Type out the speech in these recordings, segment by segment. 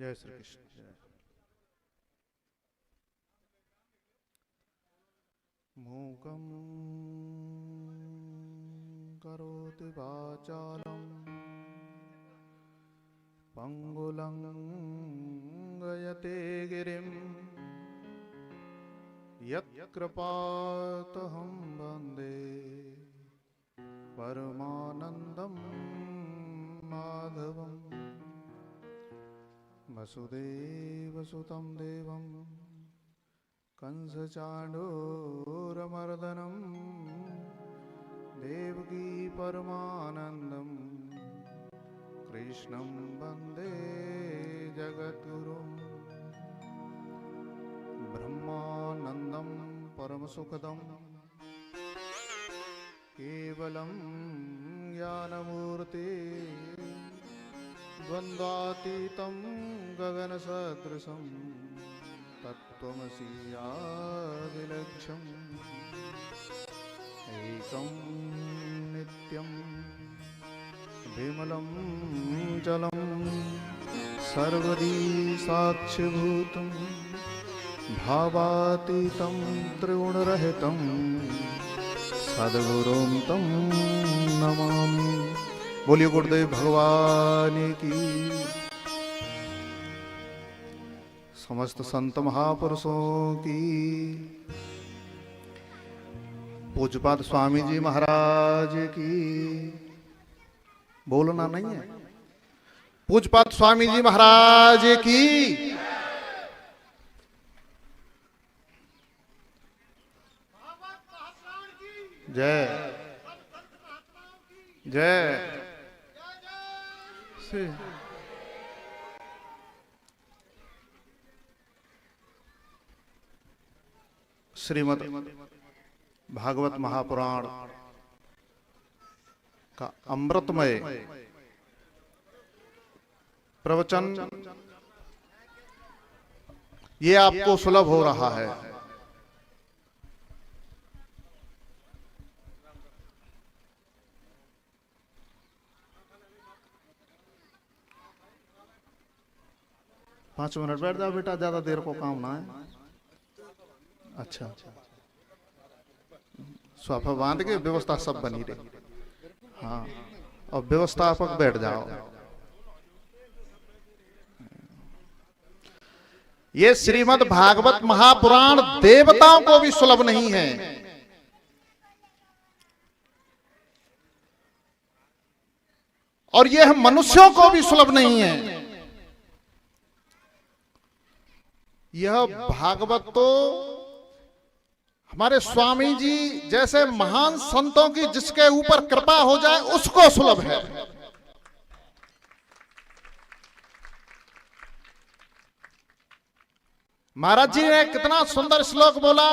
जय श्री कृष्ण। जय मूकं करोति वाचालं पंगुलं गयते गिरिं यत्कृपातहं वन्दे परमानन्दं माधवम् वसुदेवसुतं देवं कंसचाणूरमर्दनं देवकी परमानन्दं कृष्णं वन्दे जगद्गुरुं ब्रह्मानन्दं परमसुखदं केवलं ज्ञानमूर्ति द्वन्द्वातीतं गगनसदृशं तत्त्वमसीयादिलक्ष्यम् एकं नित्यं विमलं जलं सर्वदी साक्षिभूतं भावातीतं त्रिगुणरहितं सद्गुरुं तं नमामि। बोलिए गुरुदेव भगवान की, समस्त संत महापुरुषों की, पूज्यपाद स्वामी जी महाराज की। बोलना नहीं है? पूज्यपाद स्वामी जी महाराज की। जय जय श्रीमद् भागवत महापुराण का अमृतमय प्रवचन ये आपको सुलभ हो रहा है। 5 मिनट बैठ जाओ बेटा, ज्यादा देर को काम ना है। अच्छा, सोफा बांध के व्यवस्था सब बनी रही। हाँ, और व्यवस्थापक बैठ जाओ। ये श्रीमद् भागवत महापुराण देवताओं को भी सुलभ नहीं है, और यह मनुष्यों को भी सुलभ नहीं है। यह भागवत तो हमारे स्वामी जी जैसे महान संतों की जिसके ऊपर कृपा हो जाए उसको सुलभ है। महाराज जी ने कितना सुंदर श्लोक बोला।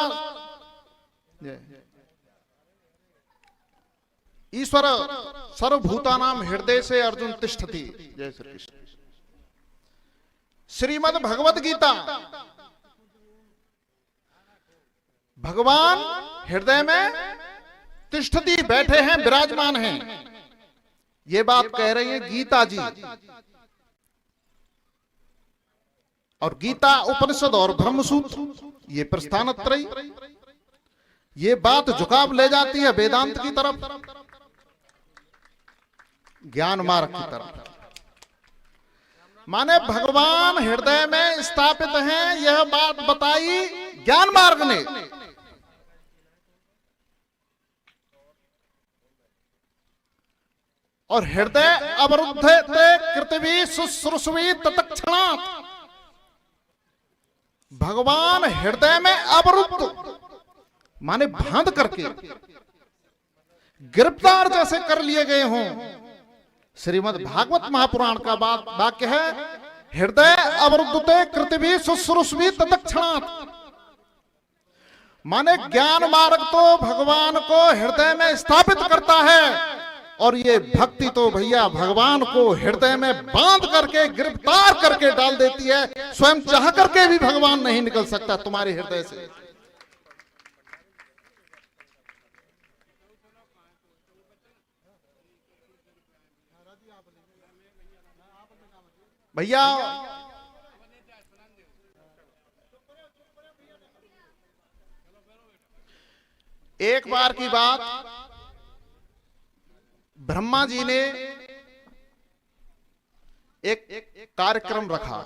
ईश्वर सर्वभूतानां हृदय से अर्जुन तिष्ठति। जय श्री कृष्ण। श्रीमद् भगवद गीता, भगवान हृदय में तिष्ठति, बैठे हैं, विराजमान हैं। ये बात कह रही है गीता जी। और गीता उपनिषद और ब्रह्मसूत्र ये प्रस्थानत्रयी, ये बात झुकाव ले जाती है वेदांत की तरफ, ज्ञान मार्ग की तरफ। माने भगवान हृदय में स्थापित हैं, यह बात बताई ज्ञान मार्ग ने। और हृदय अवरुद्ध कृतवी शुश्रूषवी तत्क्षणात्, भगवान हृदय में अवरुद्ध माने बांध करके, गिरफ्तार जैसे कर लिए गए हों। श्रीमद् भागवत महापुराण का वाक्य है, हृदय अवरुद्धते कृतवी शुश्रूषवी तत्क्षणात्। माने ज्ञान मार्ग तो भगवान को हृदय में स्थापित करता है, और ये भक्ति तो भैया भगवान को हृदय में बांध करके गिरफ्तार करके डाल देती है। स्वयं चाह करके भी भगवान नहीं निकल सकता तुम्हारे हृदय से। भैया एक बार की बात, ब्रह्मा जी ने एक कार्यक्रम रखा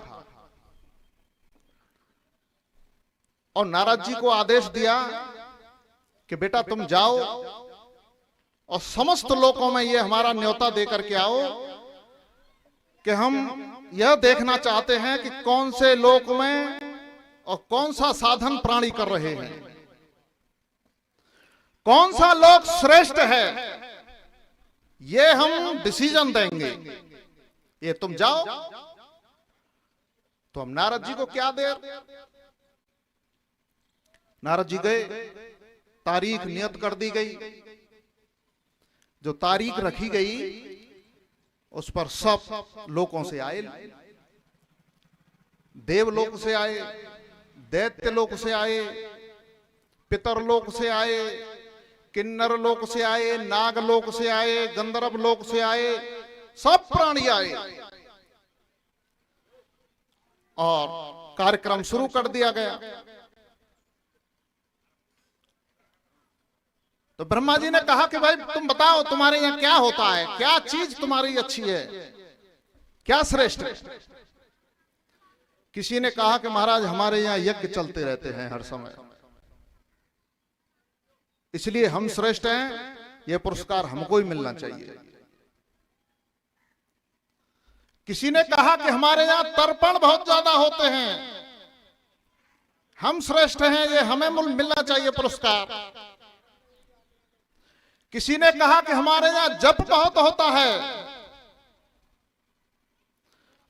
और नारद जी को आदेश दिया कि बेटा तुम जाओ और समस्त लोकों में ये हमारा न्योता दे करके आओ कि हम यह देखना चाहते हैं कि कौन से लोक में और कौन सा साधन प्राणी कर रहे हैं, कौन सा लोक श्रेष्ठ है, ये हम डिसीजन देंगे। ये तुम जाओ। तो हम नारद जी को क्या देर, नारद जी गए, तारीख नियत कर दी गई। जो तारीख रखी गई उस पर सब लोकों से आए, देवलोक से आए, दैत्य लोक से आए, पितरलोक से आए, किन्नर लोक से आए, नाग लोक से आए, गंधर्व लोक से आए, सब प्राणी आए और कार्यक्रम शुरू कर दिया गया। तो ब्रह्मा जी ने कहा कि भाई तुम बताओ तुम्हारे यहां क्या होता है, क्या चीज तुम्हारी अच्छी है, क्या श्रेष्ठ है। किसी ने कहा कि महाराज हमारे यहां यज्ञ चलते रहते हैं हर समय, इसलिए हम श्रेष्ठ हैं, यह पुरस्कार हमको ही मिलना चाहिए। किसी ने कहा कि हमारे यहां तर्पण बहुत ज्यादा होते हैं, हम श्रेष्ठ हैं, ये हमें मिलना चाहिए पुरस्कार। किसी ने कहा कि हमारे यहां जप बहुत होता है,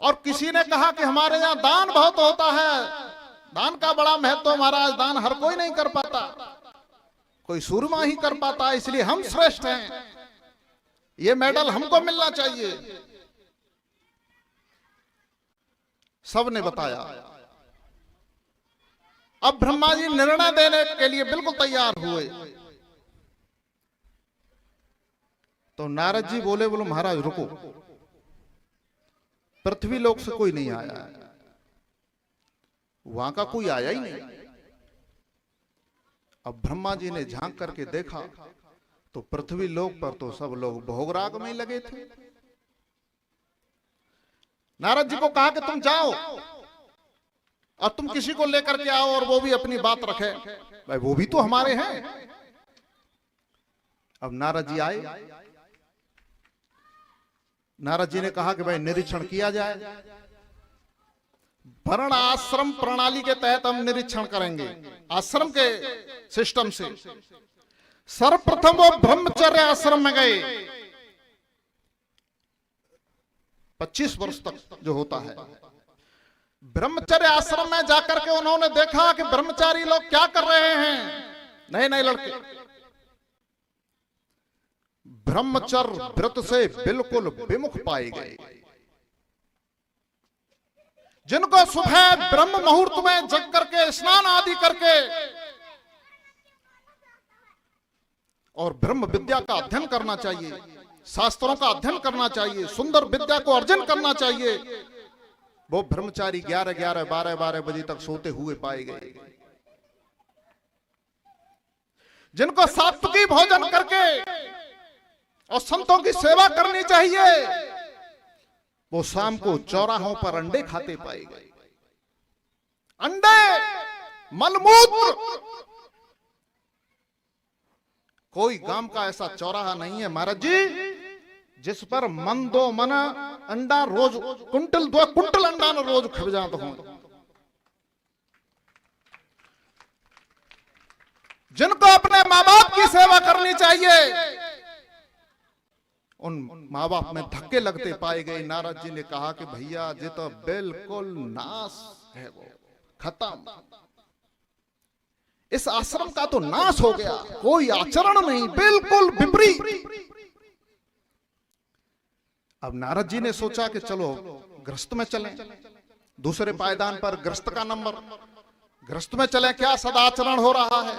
और किसी ने कहा कि हमारे यहां दान बहुत होता है, दान का बड़ा महत्व महाराज, दान हर कोई नहीं कर पाता, कोई सूरमा ही कर पाता है, इसलिए हम श्रेष्ठ हैं, ये मेडल हमको मिलना चाहिए। सब ने बताया। अब ब्रह्मा जी निर्णय देने के लिए बिल्कुल तैयार हुए। तो नारद जी बोले महाराज रुको, पृथ्वी लोक से कोई नहीं आया, वहां का कोई आया ही नहीं। अब ब्रह्मा जी ने झांक करके देखा तो पृथ्वी लोक पर तो सब लोग भोगराग में लगे थे। नारद जी को कहा कि तुम जाओ और तुम किसी को लेकर के आओ और वो भी अपनी बात रखे, भाई वो भी तो हमारे हैं। अब नारद जी आए, नारद जी ने कहा कि भाई निरीक्षण किया जाए। वर्ण आश्रम प्रणाली के तहत हम निरीक्षण करेंगे, आश्रम के सिस्टम से। सर्वप्रथम वो ब्रह्मचर्य आश्रम में गए, 25 वर्ष तक जो होता है। ब्रह्मचर्य आश्रम में जाकर के उन्होंने देखा कि ब्रह्मचारी लोग क्या कर रहे हैं, नए नए लड़के ब्रह्मचर्य व्रत से बिल्कुल विमुख पाए गए, जिनको सुबह ब्रह्म मुहूर्त में जग करके स्नान आदि करके और ब्रह्म विद्या का अध्ययन करना चाहिए, शास्त्रों का अध्ययन करना चाहिए, सुंदर विद्या को अर्जन करना चाहिए, वो ब्रह्मचारी 11-11, 12-12 बजे तक सोते हुए पाए गए। जिनको सात्विकी भोजन करके और संतों की सेवा करनी चाहिए, वो शाम को चौराहों पर अंडे खाते पाए गए। अंडे, मलमूत्र, कोई गांव का ऐसा चौराहा नहीं है महाराज जी जिस पर मन दो मना अंडा रोज कुंटल 2 कुंटल अंडा न रोज खा जाते हो। जिनको अपने माँ बाप की सेवा करनी चाहिए, उन माँ बाप में धक्के लगते पाए गए। नारद जी ने कहा कि भैया ये तो बिल्कुल नाश है, वो खत्म, इस आश्रम का तो नाश हो गया, कोई आचरण नहीं, बिल्कुल विपरीत। अब नारद जी ने सोचा कि चलो गृहस्थ में चलें, दूसरे पायदान पर गृहस्थ का नंबर, गृहस्थ में चलें, क्या सदाचरण हो रहा है,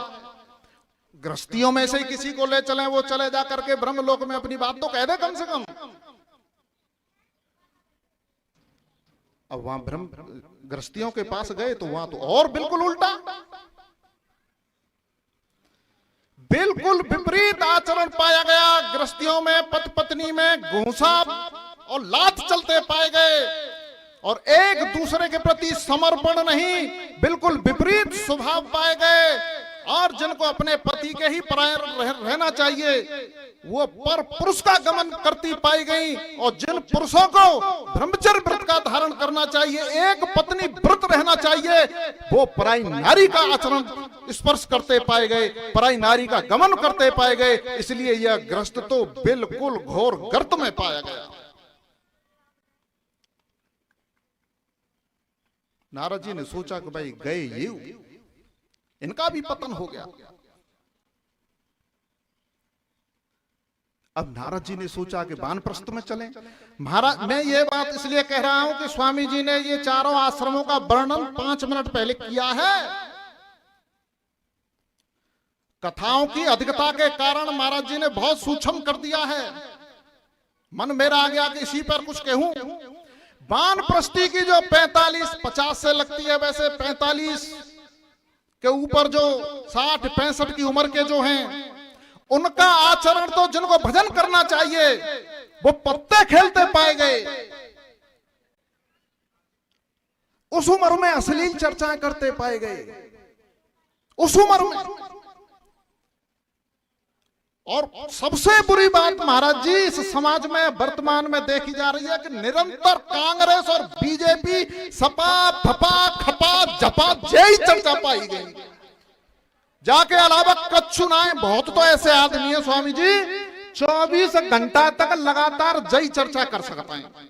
गृहस्थियों में से ही किसी को ले चलें, वो चले जा करके ब्रह्मलोक में अपनी बात तो कह दे कम से कम। अब वहां ब्रह्म गृहस्थियों के पास गए तो वहां तो और बिल्कुल उल्टा, बिल्कुल आचरण पाया गया। गृहस्थियों में, पति पत्नी में घूंसा और लात चलते पाए गए और एक दूसरे के प्रति समर्पण नहीं, बिल्कुल विपरीत स्वभाव पाए गए। और जिनको अपने पति के ही पराये रहना चाहिए वो पर पुरुष का गमन करती पाई गई, और जिन पुरुषों को ब्रह्मचर्य व्रत का धारण करना चाहिए, एक पत्नी व्रत रहना चाहिए, वो पराई नारी का आचरण स्पर्श करते पाए गए, पराई नारी का गमन करते पाए गए। इसलिए यह ग्रस्त तो बिल्कुल घोर गर्त में पाया गया। नारद जी ने सोचा कि भाई गए ये, इनका भी पतन हो गया। अब नारद जी ने सोचा कि वानप्रस्थ में चलें। महाराज, मैं ये बात इसलिए कह रहा हूं कि स्वामी जी ने ये चारों आश्रमों का वर्णन 5 मिनट पहले किया है। कथाओं की अधिकता के कारण महाराज जी ने बहुत सूक्ष्म कर दिया है। मन मेरा आ गया कि इसी पर कुछ कहूं। वानप्रस्थी की जो 45-50 से लगती है, वैसे 45 के ऊपर जो 60-65 की उम्र के जो हैं, उनका आचरण तो जिनको भजन करना चाहिए वो पत्ते खेलते पाए गए। उस उम्र में अश्लील चर्चाएं करते पाए गए, उस उम्र में। और सबसे बुरी बात महाराज जी इस समाज में वर्तमान में देखी जा रही है कि निरंतर कांग्रेस और बीजेपी सपा फपा खपा जपा जय चर्चा पाई गई। जाके अलावा कच्छु नाए, बहुत तो ऐसे आदमी है स्वामी जी 24 घंटा तक लगातार जय चर्चा कर सकते हैं।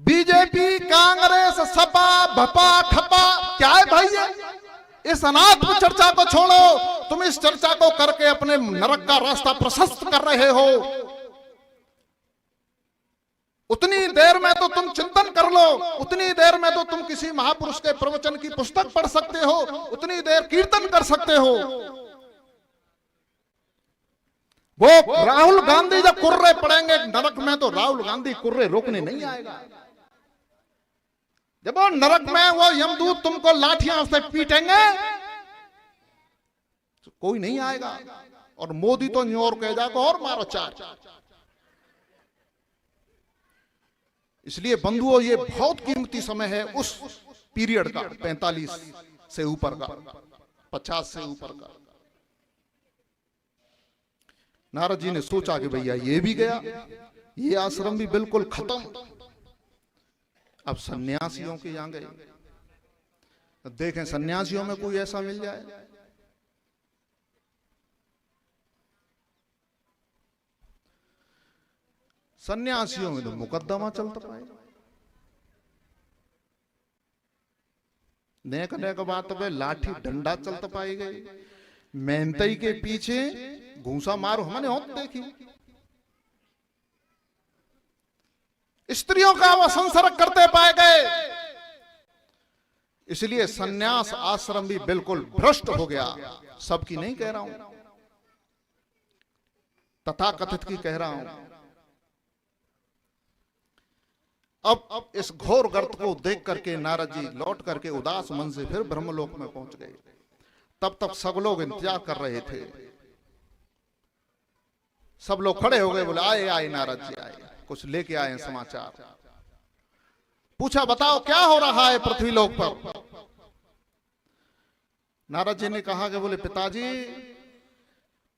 बीजेपी, कांग्रेस, सपा भपा खपा क्या है भाई ये? इस अनात्म चर्चा को छोड़ो। तुम इस चर्चा को करके अपने नरक का रास्ता प्रशस्त कर रहे हो। उतनी देर में तो तुम चिंतन कर लो, उतनी देर में तो तुम किसी महापुरुष के प्रवचन की पुस्तक पढ़ सकते हो, उतनी देर कीर्तन कर सकते हो। वो राहुल गांधी जब कुर्रे पड़ेंगे नरक में, तो राहुल गांधी कुर्रे रोकने नहीं आएगा। जब वो नरक में वो यमदूत तुमको लाठियां से पीटेंगे तो कोई नहीं आएगा। और मोदी तो न्यू यॉर्क जाकर और मारो चार। इसलिए बंधुओं, ये बहुत कीमती समय है उस पीरियड का, 45 से ऊपर का, 50 से ऊपर का। नारद जी ने सोचा कि भैया ये भी गया, ये आश्रम भी बिल्कुल खत्म। अब सन्यासियों के यहां गए, देखें सन्यासियों में कोई ऐसा मिल जाए। सन्यासियों में तो मुकदमा चलता पाए। नेक नेक बात पे लाठी डंडा चलता पाई गई। मेहनतई के पीछे घूसा मारो हमने होत देखी। स्त्रियों का वो संसर्ग करते पाए गए। इसलिए सन्यास आश्रम भी बिल्कुल भ्रष्ट हो गया। सबकी नहीं कह रहा हूं, तथाकथित की कह रहा हूं। अब इस घोर गर्त को देख करके नारद जी लौट करके उदास मन से फिर ब्रह्मलोक में पहुंच गए। तब तक सब लोग इंतजार कर रहे थे। सब लोग खड़े हो गए, बोले आए आए नारद जी आए, कुछ लेके आए समाचार। पूछा बताओ क्या हो रहा है पृथ्वीलोक पर। नारद जी ने कहा कि बोले पिताजी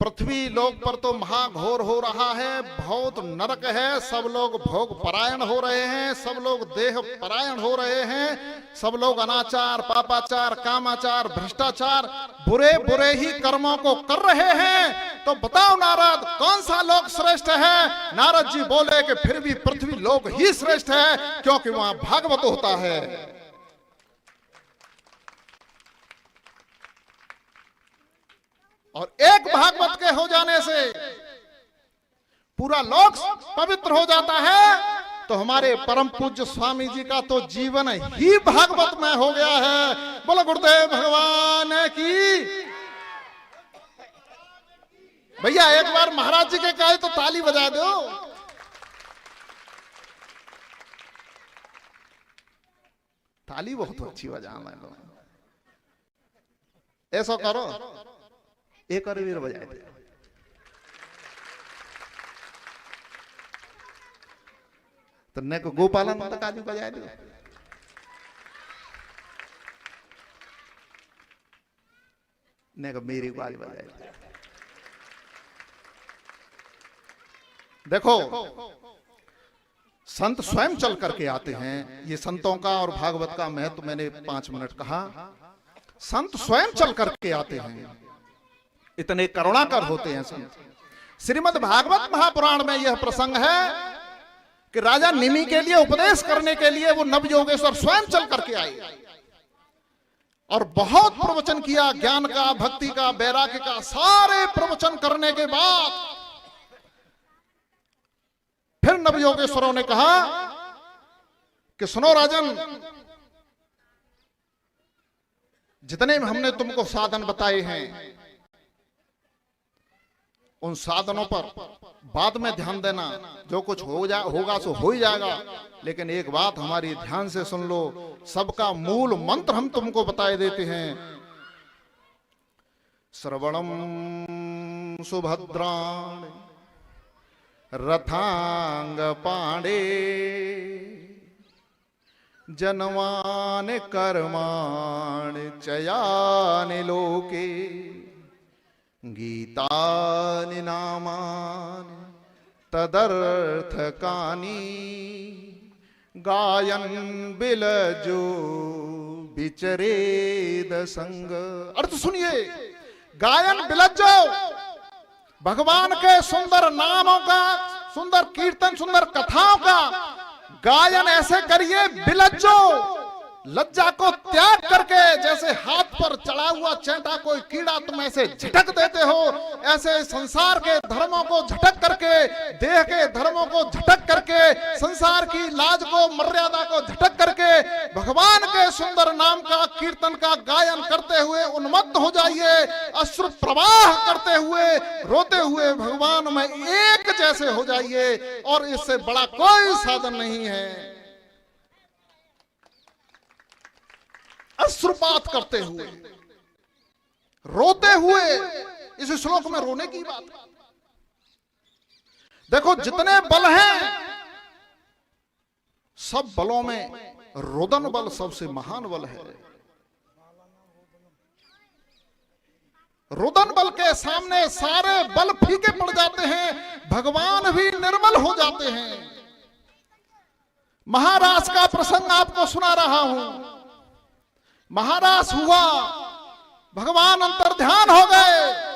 पृथ्वी लोक पर तो महाघोर हो रहा है, बहुत नरक है। सब लोग भोग परायण हो रहे हैं, सब लोग देह परायण हो रहे हैं, सब लोग अनाचार, पापाचार, कामाचार, भ्रष्टाचार, बुरे बुरे ही कर्मों को कर रहे हैं। तो बताओ नारद कौन सा लोक श्रेष्ठ है। नारद जी बोले कि फिर भी पृथ्वी लोक ही श्रेष्ठ है, क्योंकि वहां भागवत होता है। और एक भागवत के हो जाने से पूरा लोक पवित्र हो जाता है। तो हमारे परम पूज्य स्वामी जी का तो जीवन ही भागवत में हो गया है। बोलो गुरुदेव भगवान की। भैया एक बार महाराज जी के कहे तो ताली बजा दो। ताली बहुत अच्छी बजाना है। ऐसा करो एक और वीर बजाए थे। तो ने को गोपालन तक आदमी बजाए दो, ने को मेरी को आज बजाए थे। देखो संत स्वयं चल करके आते हैं। ये संतों का और भागवत का महत्व मैंने 5 मिनट कहा। संत स्वयं चल करके आते हैं, इतने करुणाकर होते हैं संत। श्रीमद् भागवत महापुराण में यह प्रसंग है कि राजा निमि के लिए उपदेश करने के लिए वो नवयोगेश्वर स्वयं चल करके आए और बहुत प्रवचन किया, ज्ञान का, भक्ति का, वैराग्य का। सारे प्रवचन करने के बाद फिर नवयोगेश्वरों ने कहा कि सुनो राजन, जितने हमने तुमको साधन बताए हैं उन साधनों पर बाद में ध्यान देना, जो कुछ होगा सो हो ही जाएगा। लेकिन एक बात हमारी ध्यान से सुन लो, सबका मूल मंत्र हम तुमको बताए देते हैं। श्रवणम सुभद्राण रथांग पांडे जनवान कर्माण चयानि लोके गीतानि नामानि तदर्थकानि गायन बिलजो विचरेद संग। अर्थ सुनिए, गायन बिलजो, भगवान के सुंदर नामों का, सुंदर कीर्तन, सुंदर कथाओं का गायन ऐसे करिए, बिलज्जो, लज्जा को त्याग करके। जैसे हाथ पर चढ़ा हुआ चेंटा कोई कीड़ा तुम ऐसे झटक देते हो, ऐसे संसार के धर्मों को झटक करके, देह के धर्मों को झटक करके, संसार की लाज को, मर्यादा को झटक करके भगवान के सुंदर नाम का, कीर्तन का गायन करते हुए उन्मत्त हो जाइए। अश्रु प्रवाह करते हुए, रोते हुए भगवान में एक जैसे हो जाइए, और इससे बड़ा कोई साधन नहीं है। अश्रुपात करते हुए, रोते हुए, इस श्लोक में रोने की बात है। देखो जितने बल हैं, सब बलों में रोदन बल सबसे महान बल है। रोदन बल के सामने सारे बल फीके पड़ जाते हैं, भगवान भी निर्मल हो जाते हैं। महाराज का प्रसंग आपको सुना रहा हूं। महाराज हुआ, भगवान अंतर्ध्यान हो गए।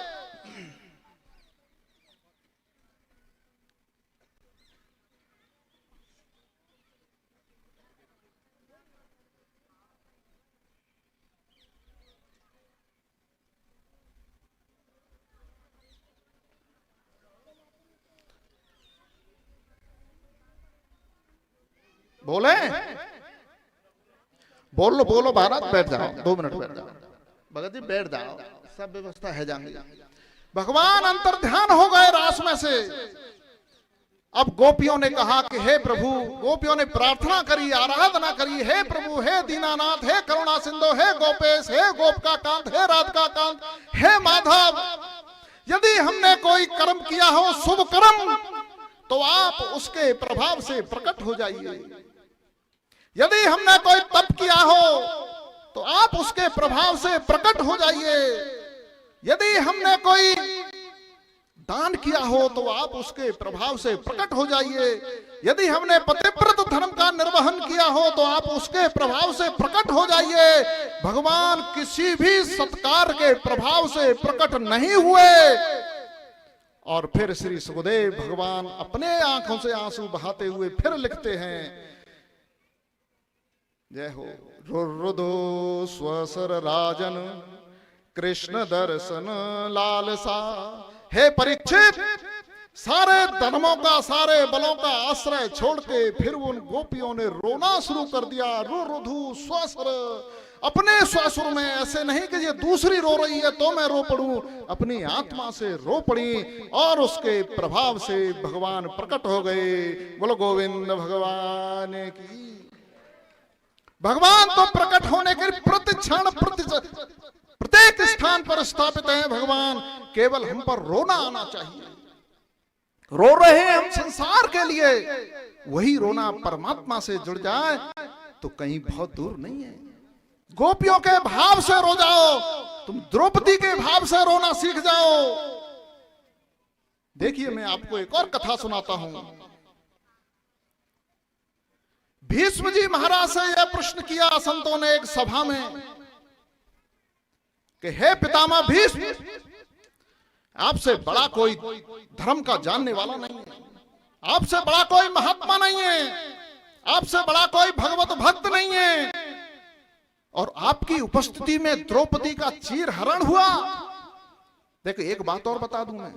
बोले, बोलो बोलो भारत, बैठ जाओ, 2 मिनट बैठ जाओ भगत जी, बैठ जाओ, सब व्यवस्था है जाएंगे। भगवान अंतर्ध्यान हो गए रास में से। अब गोपियों ने कहा कि हे प्रभु, गोपियों ने प्रार्थना करी, आराधना करी, हे प्रभु, हे दीनानाथ, हे करुणा सिंधु, हे गोपेश, हे गोप का कांत, हे राधिका कांत, हे माधव, यदि हमने कोई कर्म किया हो, शुभ कर्म, तो आप उसके प्रभाव से प्रकट हो जाइए। यदि हमने कोई तप किया हो तो आप उसके प्रभाव से प्रकट हो जाइए। यदि हमने कोई दान किया हो तो आप उसके प्रभाव से प्रकट हो जाइए। यदि हमने पतिव्रत धर्म का निर्वहन किया हो तो आप उसके प्रभाव से प्रकट हो जाइए। भगवान किसी भी सत्कार के प्रभाव से प्रकट नहीं हुए। और फिर श्री सुखदेव भगवान अपने आंखों से आंसू बहाते हुए फिर लिखते हैं, जय हो। रुदो स्वसर राजन कृष्ण दर्शन लालसा। हे परीक्षित, सारे धर्मों का, सारे बलों का आश्रय छोड़ के फिर उन गोपियों ने रोना शुरू कर दिया। रुधु स्वसर, अपने स्वसुर में, ऐसे नहीं कि ये दूसरी रो रही है तो मैं रो पड़ूं, अपनी आत्मा से रो पड़ी और उसके प्रभाव से भगवान प्रकट हो गए। बोलो गोविंद भगवान प्रति क्षण प्रत्येक स्थान पर स्थापित हैं भगवान। केवल हम पर रोना आना चाहिए। रो रहे हैं हम संसार के लिए, वही रोना परमात्मा से जुड़ जाए तो कहीं बहुत दूर नहीं है। गोपियों के भाव से रो जाओ, तुम द्रौपदी के भाव से रोना सीख जाओ। देखिए, मैं आपको एक और कथा सुनाता हूं। भीष्म जी महाराज से यह प्रश्न किया संतों ने एक सभा में कि हे पितामह भीष्म, आपसे बड़ा कोई धर्म का जानने वाला नहीं है, आपसे बड़ा कोई महात्मा नहीं है, आपसे बड़ा कोई भगवत भक्त नहीं है, और आपकी उपस्थिति में द्रौपदी का चीर हरण हुआ। देखो, एक बात और बता दूं मैं,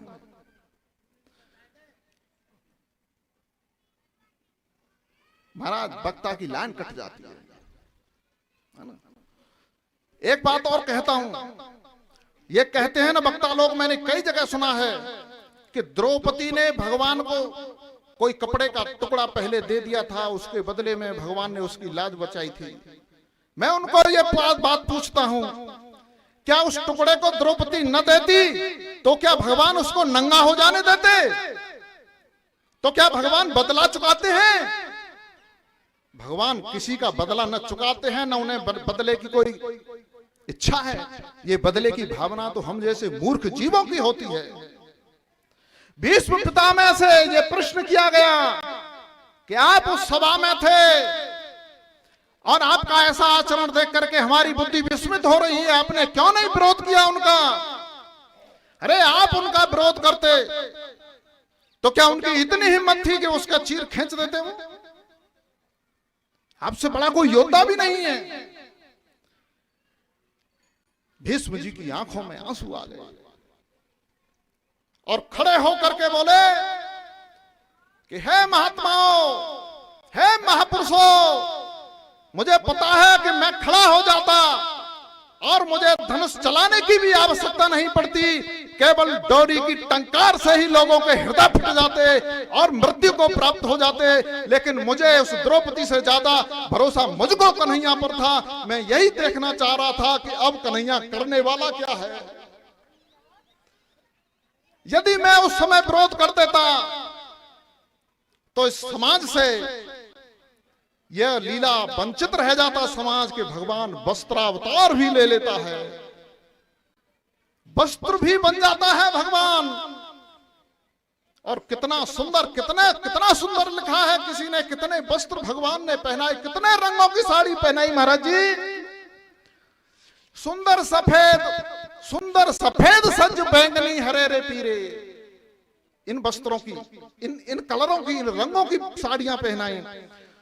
महाराज वक्ता की लाइन कट जाती है ना। एक बात और कहता हूं, ये कहते हैं ना वक्ता लोग, मैंने कई जगह सुना है कि द्रौपदी ने भगवान को कोई कपड़े का टुकड़ा पहले दे दिया था, उसके बदले में भगवान ने उसकी लाज बचाई थी। मैं उनको ये बात पूछता हूं, क्या उस टुकड़े को द्रौपदी न देती तो क्या भगवान उसको नंगा हो जाने देते? तो क्या भगवान बदला चुकाते हैं? भगवान किसी का बदला न चुकाते हैं, न उन्हें बदले की कोई इच्छा है। ये बदले की भावना तो हम जैसे मूर्ख जीवों की होती है। भीष्म पितामह से ये प्रश्न किया गया कि आप उस सभा में थे और आपका ऐसा आचरण देख करके हमारी बुद्धि विस्मित हो रही है, आपने क्यों नहीं विरोध किया उनका? अरे आप उनका विरोध करते तो क्या उनकी इतनी हिम्मत थी कि उसका चीर खींच देते? वो आपसे बड़ा कोई योद्धा भी नहीं है। भीष्म जी की आंखों में आंसू आ गए और खड़े होकर के बोले कि हे महात्माओं, हे महापुरुषों, मुझे पता है कि मैं खड़ा हो जाता और मुझे धनुष चलाने की भी आवश्यकता नहीं पड़ती, केवल डोरी की टंकार से ही लोगों के हृदय फट जाते और मृत्यु को प्राप्त हो जाते। लेकिन मुझे उस द्रौपदी से ज्यादा भरोसा मुझको कन्हैया पर था। मैं यही देखना चाह रहा था कि अब कन्हैया करने वाला क्या है। यदि मैं उस समय विरोध कर देता तो इस समाज से यह लीला वंचित रह जाता समाज के। भगवान वस्त्रावतार भी ले लेता है, वस्त्र भी बन जाता है भगवान। और कितना सुंदर, कितना सुंदर लिखा है किसी ने, कितने वस्त्र भगवान ने पहनाए, कितने रंगों की साड़ी पहनाई महाराज जी। सुंदर सफेद सज बैंगनी हरे रे पीरे, इन वस्त्रों की, इन कलरों की, इन रंगों की साड़ियां पहनाई।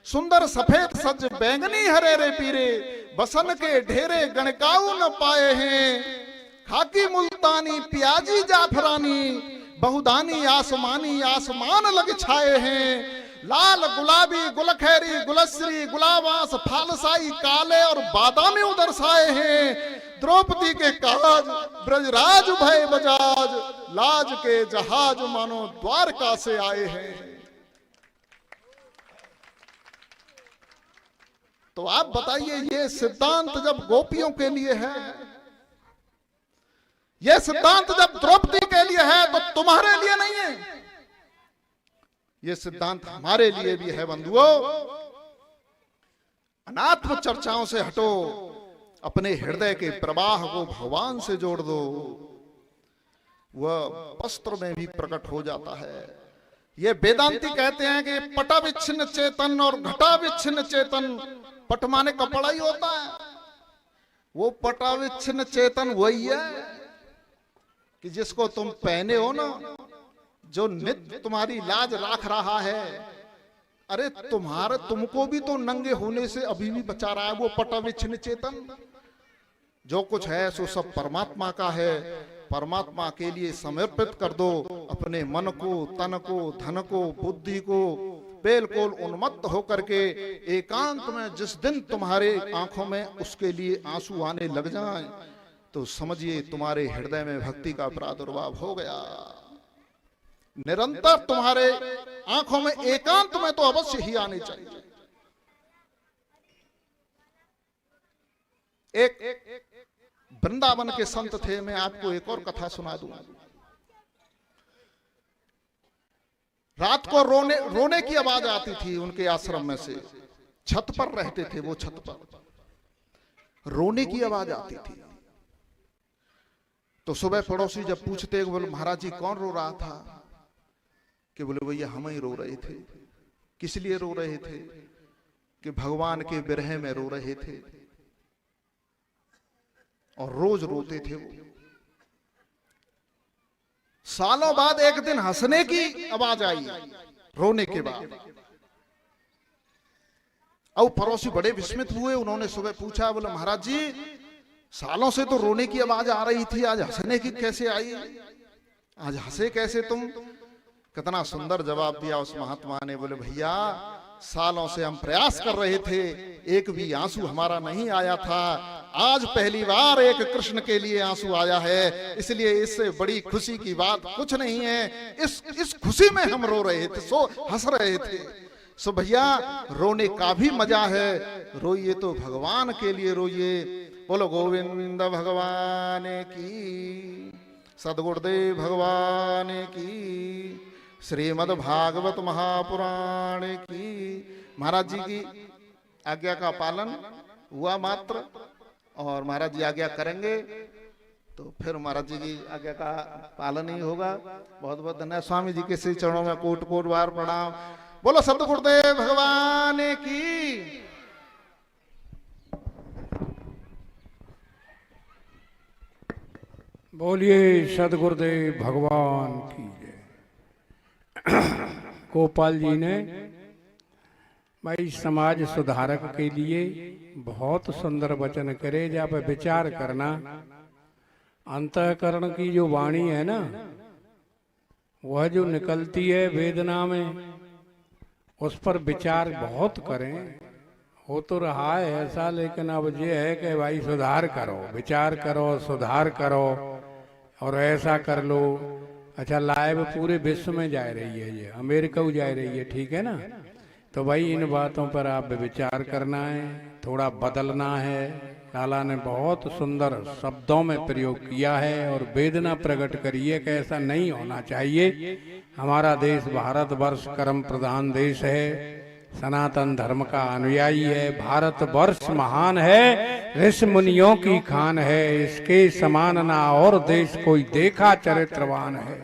सुंदर सफेद सज बैंगनी हरे रे पीरे, बसन के ढेरे गणकाऊ न पाए हैं। खाकी मुल्तानी प्याजी जाफरानी, बहुदानी आसमानी आसमान लग छाए हैं। लाल गुलाबी गुलखैरी गुलश्री गुलाबास फालसाई काले और बादामी उधर साए हैं। द्रौपदी के काज ब्रजराज भय बजाज, लाज के जहाज मानो द्वारका से आए हैं। तो आप बताइए, ये सिद्धांत जब गोपियों के लिए है, यह सिद्धांत जब द्रौपदी के लिए है, तो तुम्हारे लिए नहीं है। यह सिद्धांत हमारे लिए भी है बंधुओं। अनात्म चर्चाओं से हटो, अपने हृदय के प्रवाह को भगवान से जोड़ दो, वह वस्त्र में भी प्रकट हो जाता है। ये वेदांती कहते हैं कि पटा विच्छिन्न चेतन और घटा विच्छिन्न चेतन। पट माने कपड़ा ही होता है, वो पटा विच्छिन्न चेतन वही है कि जिसको तुम पहने हो ना, जो नित्य तुम्हारी लाज राख रहा है। अरे तुमको भी तो नंगे होने से अभी भी बचा रहा है वो पटा विच्छिन्न चेतन। जो कुछ है सो सब परमात्मा का है। परमात्मा के लिए समर्पित कर दो अपने मन को, तन को, धन को, बुद्धि को। बिल्कुल उन्मत्त होकर के एकांत में जिस दिन तुम्हारे आंखों में उसके लिए आंसू आने लग जाएं, तो समझिए तुम्हारे हृदय में भक्ति का प्रादुर्भाव हो गया। निरंतर तुम्हारे आंखों में एकांत में तो अवश्य ही आनी चाहिए। एक वृंदावन के संत थे। मैं आपको एक और कथा सुना दूं। रात को रोने की आवाज आती थी उनके आश्रम में से। छत पर रहते थे वो, छत पर रोने की आवाज आती थी। तो सुबह पड़ोसी जब पूछते, बोले महाराज जी कौन रो रहा था? कि बोले भैया हम ही रो रहे थे। किस लिए रो रहे थे? कि भगवान के विरह में रो रहे थे, और रोज रोते थे वो। सालों बाद एक दिन हंसने की आवाज आई रोने के बाद। अब पड़ोसी बड़े विस्मित हुए। उन्होंने सुबह पूछा, बोले महाराज जी सालों से तो रोने की आवाज आ रही थी, आज हंसने की कैसे आई? आज हंसे कैसे तुम? कितना सुंदर जवाब दिया उस महात्मा ने। बोले भैया सालों से हम प्रयास कर रहे थे, एक भी आंसू हमारा नहीं आया था। आज पहली बार एक कृष्ण के लिए आंसू आया है, इसलिए इससे बड़ी खुशी की बात कुछ नहीं है। इस खुशी में हम रो रहे थे, सो हंस रहे थे। सो भैया रोने का भी मजा है। रोइए तो भगवान के लिए रोइए। बोलो गोविंद भगवान की, सदगुरुदेव भगवान की, श्रीमद् भागवत महापुराण की। महाराज जी की आज्ञा का पालन हुआ मात्र, और महाराज जी आज्ञा करेंगे तो फिर महाराज जी की आज्ञा का पालन ही होगा। बहुत बहुत धन्यवाद। स्वामी जी के श्री चरणों में कोट कोट बार प्रणाम। बोलो सतगुरुदेव भगवान की। बोलिए सदगुरुदेव भगवान की जय। गोपाल जी ने भाई समाज सुधारक के लिए बहुत सुंदर वचन करे। जब विचार करना, अंतःकरण की जो वाणी है ना, वह जो निकलती है वेदना में, उस पर विचार बहुत करें। हो तो रहा है ऐसा, लेकिन अब ये है कि भाई सुधार करो, विचार करो, सुधार करो और ऐसा कर लो। अच्छा लाइव पूरे विश्व में जा रही है, ये अमेरिका को जा रही है, ठीक है ना? तो भाई इन बातों पर आप विचार करना है, थोड़ा बदलना है। लाला ने बहुत सुंदर शब्दों में प्रयोग किया है और वेदना प्रकट करी है कि ऐसा नहीं होना चाहिए। हमारा देश भारतवर्ष कर्म प्रधान देश है, सनातन धर्म का अनुयायी है। भारतवर्ष महान है, ऋषि मुनियों की खान है, इसके समान ना और देश कोई देखा चरित्रवान है।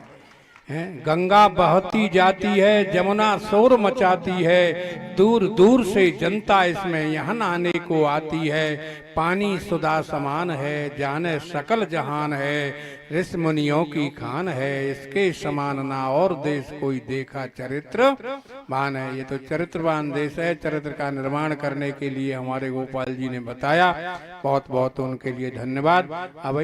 गंगा बहती जाती है, जमुना शोर मचाती है, दूर दूर से जनता इसमें यहाँ नहाने को आती है। पानी सुधा समान है, जाने सकल जहान है, ऋषि मुनियों की खान है, इसके समान ना और देश कोई देखा चरित्रवान है। ये तो चरित्रवान देश है। चरित्र का निर्माण करने के लिए हमारे गोपाल जी ने बताया। बहुत बहुत उनके लिए धन्यवाद। अब